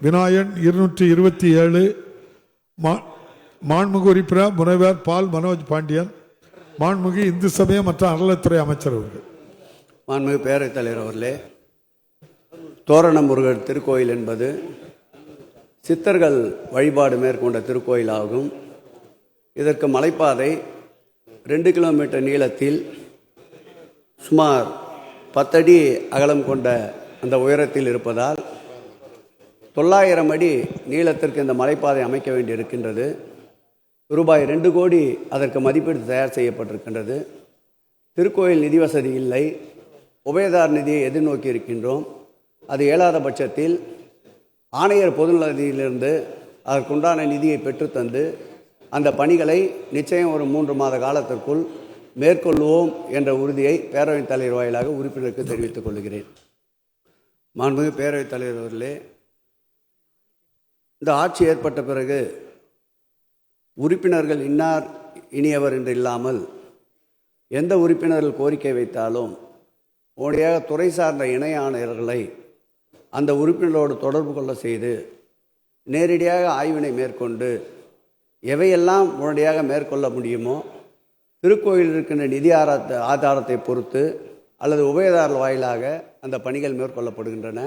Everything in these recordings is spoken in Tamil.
விநாயகன் 227, மாண்புமிகு உறுப்பினர் முனைவர் பால் மனோஜ் பாண்டியன், மாண்புமிகு இந்து சமய மற்றும் அறநிலையத்துறை அமைச்சர் அவர்கள். மாண்புமிகு பேரவைத் தலைவர் அவர்களே, தோரண முருகர் திருக்கோயில் என்பது சித்தர்கள் வழிபாடு மேற்கொண்ட திருக்கோயிலாகும். இதற்கு மலைப்பாதை 2 கிலோமீட்டர் நீளத்தில் சுமார் 10 அடி அகலம் கொண்ட அந்த உயரத்தில் இருப்பதால் 900 அடி நீளத்திற்கு இந்த மலைப்பாதை அமைக்க வேண்டியிருக்கின்றது. ரூபாய் 2 கோடி அதற்கு மதிப்பீடு தயார் செய்யப்பட்டிருக்கின்றது. திருக்கோயில் நிதி வசதி இல்லை, உபயதார் நிதியை எதிர்நோக்கி இருக்கின்றோம். அது இயலாத பட்சத்தில் ஆணையர் பொதுநல நிதியிலிருந்து அதற்குண்டான நிதியை பெற்றுத்தந்து அந்த பணிகளை நிச்சயம் ஒரு 3 மாத காலத்திற்குள் மேற்கொள்வோம் என்ற உறுதியை பேரவைத் தலைவர் வாயிலாக உறுப்பினருக்கு தெரிவித்துக் கொள்கிறேன். மாண்புமிகு பேரவைத் தலைவர் அவர்களே, இந்த ஆட்சி ஏற்பட்ட பிறகு உறுப்பினர்கள் இன்னார் இனியவர் என்று இல்லாமல் எந்த உறுப்பினர்கள் கோரிக்கை வைத்தாலும் உடனடியாக துறை சார்ந்த இணை ஆணையர்களை அந்த உறுப்பினர்களோடு தொடர்பு கொள்ள செய்து நேரடியாக ஆய்வினை மேற்கொண்டு எவையெல்லாம் உடனடியாக மேற்கொள்ள முடியுமோ திருக்கோயில் இருக்கின்ற நிதி ஆதாரத்தை பொறுத்து அல்லது உபயதாரர் வாயிலாக அந்த பணிகள் மேற்கொள்ளப்படுகின்றன.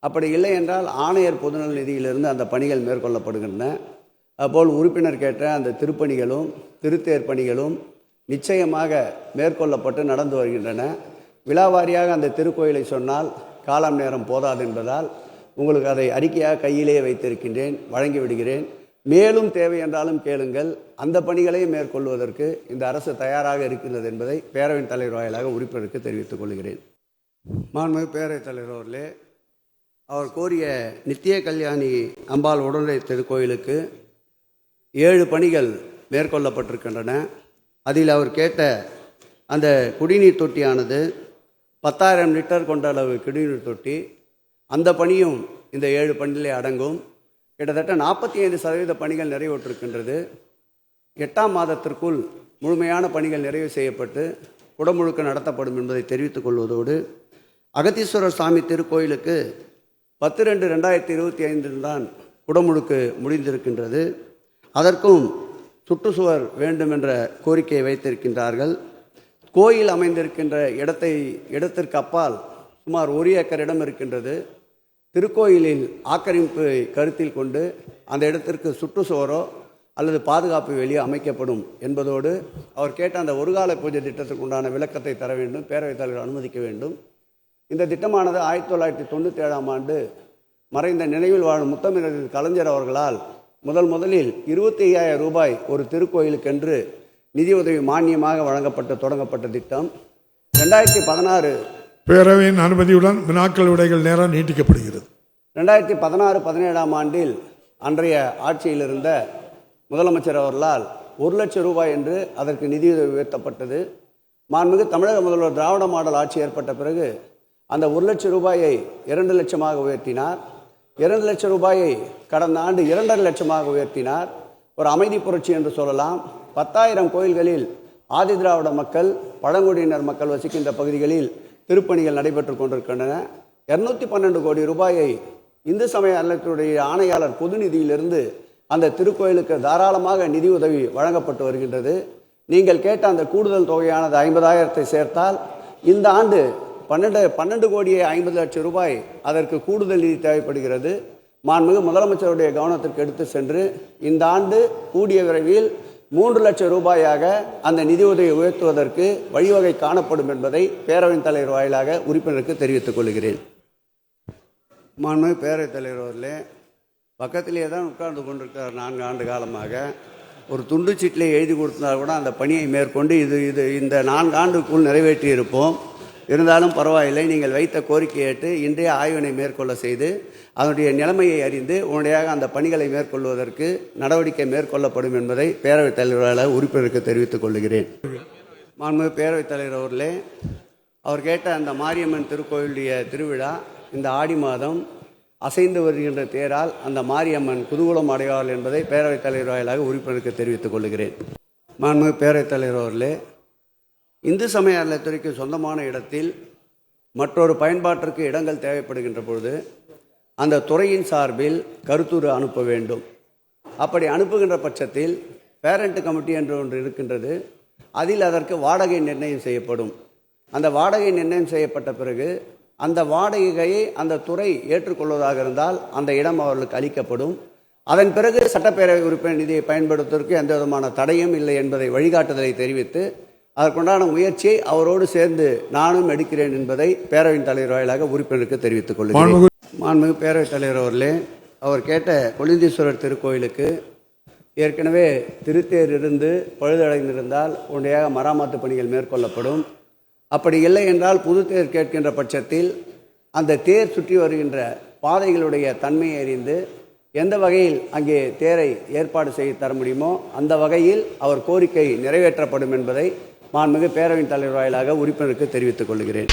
அப்படி இல்லை என்றால் ஆணையர் பொதுநல நிதியிலிருந்து அந்த பணிகள் மேற்கொள்ளப்படுகின்றன. அதுபோல் உறுப்பினர் கேட்ட அந்த திருப்பணிகளும் திருத்தேர் பணிகளும் நிச்சயமாக மேற்கொள்ளப்பட்டு நடந்து வருகின்றன. விழாவாரியாக அந்த திருக்கோயிலை சொன்னால் காலம் நேரம் போதாது என்பதால் உங்களுக்கு அதை அறிக்கையாக கையிலேயே வைத்திருக்கின்றேன், வழங்கிவிடுகிறேன். மேலும் தேவை என்றாலும் கேளுங்கள். அந்த பணிகளை மேற்கொள்வதற்கு இந்த அரசு தயாராக இருக்கின்றது என்பதை பேரவைத் தலைவர் வாயிலாக உறுப்பினருக்கு தெரிவித்துக் கொள்கிறேன். மாண்புமிகு பேரவைத் தலைவர் அவர்களே, அவர் கோரிய நித்திய கல்யாணி அம்பாள் உடனுறை திருக்கோயிலுக்கு 7 பணிகள் மேற்கொள்ளப்பட்டிருக்கின்றன. அதில் அவர் கேட்ட அந்த குடிநீர் தொட்டியானது 10,000 லிட்டர் கொண்ட அளவு குடிநீர் தொட்டி, அந்த பணியும் இந்த 7 பணியிலே அடங்கும். கிட்டத்தட்ட 45% பணிகள் நிறைவேற்றிருக்கின்றது. 8ஆம் மாதத்திற்குள் முழுமையான பணிகள் நிறைவு செய்யப்பட்டு குடமுழுக்கு நடத்தப்படும் என்பதை தெரிவித்துக் கொள்வதோடு, அகத்தீஸ்வரர் சாமி திருக்கோயிலுக்கு 10/2/2025 தான் குடமுழுக்கு முடிந்திருக்கின்றது. அதற்கும் சுற்றுச்சுவர் வேண்டும் என்ற கோரிக்கையை வைத்திருக்கின்றார்கள். கோயில் அமைந்திருக்கின்ற இடத்திற்கு அப்பால் சுமார் 1 ஏக்கர் இடம் இருக்கின்றது. திருக்கோயிலில் ஆக்கிரமிப்பை கருத்தில் கொண்டு அந்த இடத்திற்கு சுற்றுச்சுவரோ அல்லது பாதுகாப்பு வெளியோ அமைக்கப்படும் என்பதோடு, அவர் கேட்ட அந்த ஒருகால பூஜை திட்டத்திற்கு உண்டான விளக்கத்தை தர வேண்டும், பேரவைத் தலைவர் அனுமதிக்க வேண்டும். இந்த திட்டமானது 1997ஆம் ஆண்டு மறைந்த நினைவில் வாழும் முத்தமிழர் கலைஞர் அவர்களால் முதலில் 25,000 ரூபாய் ஒரு திருக்கோயிலுக்கென்று நிதியுதவி மானியமாக தொடங்கப்பட்ட திட்டம் 2016 பேரவையின் அனுமதியுடன் வினாக்கள் விடைகள் நேரம் நீட்டிக்கப்படுகிறது. 2016-17ஆம் ஆண்டில் அன்றைய ஆட்சியில் இருந்த முதலமைச்சர் அவர்களால் 1 லட்சம் ரூபாய் என்று அதற்கு நிதியுதவி உயர்த்தப்பட்டது. மாண்புமிகு தமிழக முதல்வர் திராவிட மாடல் ஆட்சி ஏற்பட்ட பிறகு அந்த 1 லட்சம் ரூபாயை 2 லட்சமாக உயர்த்தினார். 2 லட்சம் ரூபாயை கடந்த ஆண்டு 2.5 லட்சமாக உயர்த்தினார். ஒரு அமைதி புரட்சி என்று சொல்லலாம். 10,000 கோயில்களில் ஆதி திராவிட மக்கள், பழங்குடியினர் மக்கள் வசிக்கின்ற பகுதிகளில் திருப்பணிகள் நடைபெற்று கொண்டிருக்கின்றன. 212 கோடி ரூபாயை இந்து சமய அறநிலையத்துறை ஆணையாளர் பொது நிதியிலிருந்து அந்த திருக்கோயிலுக்கு தாராளமாக நிதி உதவி வழங்கப்பட்டு வருகின்றது. நீங்கள் கேட்ட அந்த கூடுதல் தொகையானது 50,000 சேர்த்தால் இந்த ஆண்டு 12 கோடியே 50 லட்சம் ரூபாய் அதற்கு கூடுதல் நிதி தேவைப்படுகிறது. மாண்புமிகு முதலமைச்சருடைய கவனத்திற்கு எடுத்து சென்று இந்த ஆண்டு கூடிய விரைவில் 3 லட்சம் ரூபாயாக அந்த நிதி உதவியை உயர்த்துவதற்கு வழிவகை காணப்படும் என்பதை பேரவைத் தலைவர் வாயிலாக உறுப்பினருக்கு தெரிவித்துக் கொள்கிறேன். மாண்புமிகு பேரவைத் தலைவர் அவர்களே, பக்கத்திலேயே தான் உட்கார்ந்து கொண்டிருக்கிறார். 4 ஆண்டு காலமாக ஒரு துண்டு சீட்டிலே எழுதி கொடுத்தால் கூட அந்த பணியை மேற்கொண்டு இந்த 4 ஆண்டுக்குள் நிறைவேற்றி இருப்போம். இருந்தாலும் பரவாயில்லை, நீங்கள் வைத்த கோரிக்கை ஏற்று இன்றைய ஆய்வினை மேற்கொள்ள செய்து அதனுடைய நிலைமையை அறிந்து உடனடியாக அந்த பணிகளை மேற்கொள்வதற்கு நடவடிக்கை மேற்கொள்ளப்படும் என்பதை பேரவைத் தலைவரால் உறுப்பினருக்கு தெரிவித்துக் கொள்கிறேன். மாண்புமிகு பேரவைத் தலைவர் அவர்களே, அவர் கேட்ட அந்த மாரியம்மன் திருக்கோயிலுடைய திருவிழா இந்த ஆடி மாதம் அசைந்து வருகின்ற தேரால் அந்த மாரியம்மன் குதூகலம் அடைவாள் என்பதை பேரவைத் தலைவர் வாயிலாக உறுப்பினருக்கு தெரிவித்துக் கொள்கிறேன். மாண்புமிகு பேரவைத் தலைவர் அவர்களே, இந்து சமய அறநிலையத்துறைக்கு சொந்தமான இடத்தில் மற்றொரு பயன்பாட்டிற்கு இடங்கள் தேவைப்படுகின்ற பொழுது அந்த துறையின் சார்பில் கருத்துரு அனுப்ப வேண்டும். அப்படி அனுப்புகின்ற பட்சத்தில் பேரண்ட் கமிட்டி என்று ஒன்று இருக்கின்றது. அதில் அதற்கு வாடகை நிர்ணயம் செய்யப்படும். அந்த வாடகை நிர்ணயம் செய்யப்பட்ட பிறகு அந்த வாடகையை அந்த துறை ஏற்றுக்கொள்வதாக இருந்தால் அந்த இடம் அவர்களுக்கு அளிக்கப்படும். அதன் பிறகு சட்டப்பேரவை உறுப்பினர் நிதியை பயன்படுத்துவதற்கு எந்த விதமான தடையும் இல்லை என்பதை வழிகாட்டுதலை தெரிவித்து அதற்குண்டான முயற்சியை அவரோடு சேர்ந்து நானும் எடுக்கிறேன் என்பதை பேரவையின் தலைவர் வாயிலாக உறுப்பினருக்கு தெரிவித்துக் கொள்கிறேன். மாண்புமிகு பேரவைத் தலைவர் அவர்களே, அவர் கேட்ட கொழுந்தீஸ்வரர் திருக்கோயிலுக்கு ஏற்கனவே திருத்தேர் இருந்து பழுதடைந்திருந்தால் உடனடியாக மராமத்து பணிகள் மேற்கொள்ளப்படும். அப்படி இல்லை என்றால் புது தேர் கேட்கின்ற பட்சத்தில் அந்த தேர் சுற்றி வருகின்ற பாதைகளுடைய தன்மையை அறிந்து எந்த வகையில் அங்கே தேரை ஏற்பாடு செய்து தர முடியுமோ அந்த வகையில் அவர் கோரிக்கை நிறைவேற்றப்படும் என்பதை மாண்புமிகு பேரவையின் தலைவர் வாயிலாக உறுப்பினருக்கு தெரிவித்துக் கொள்கிறேன்.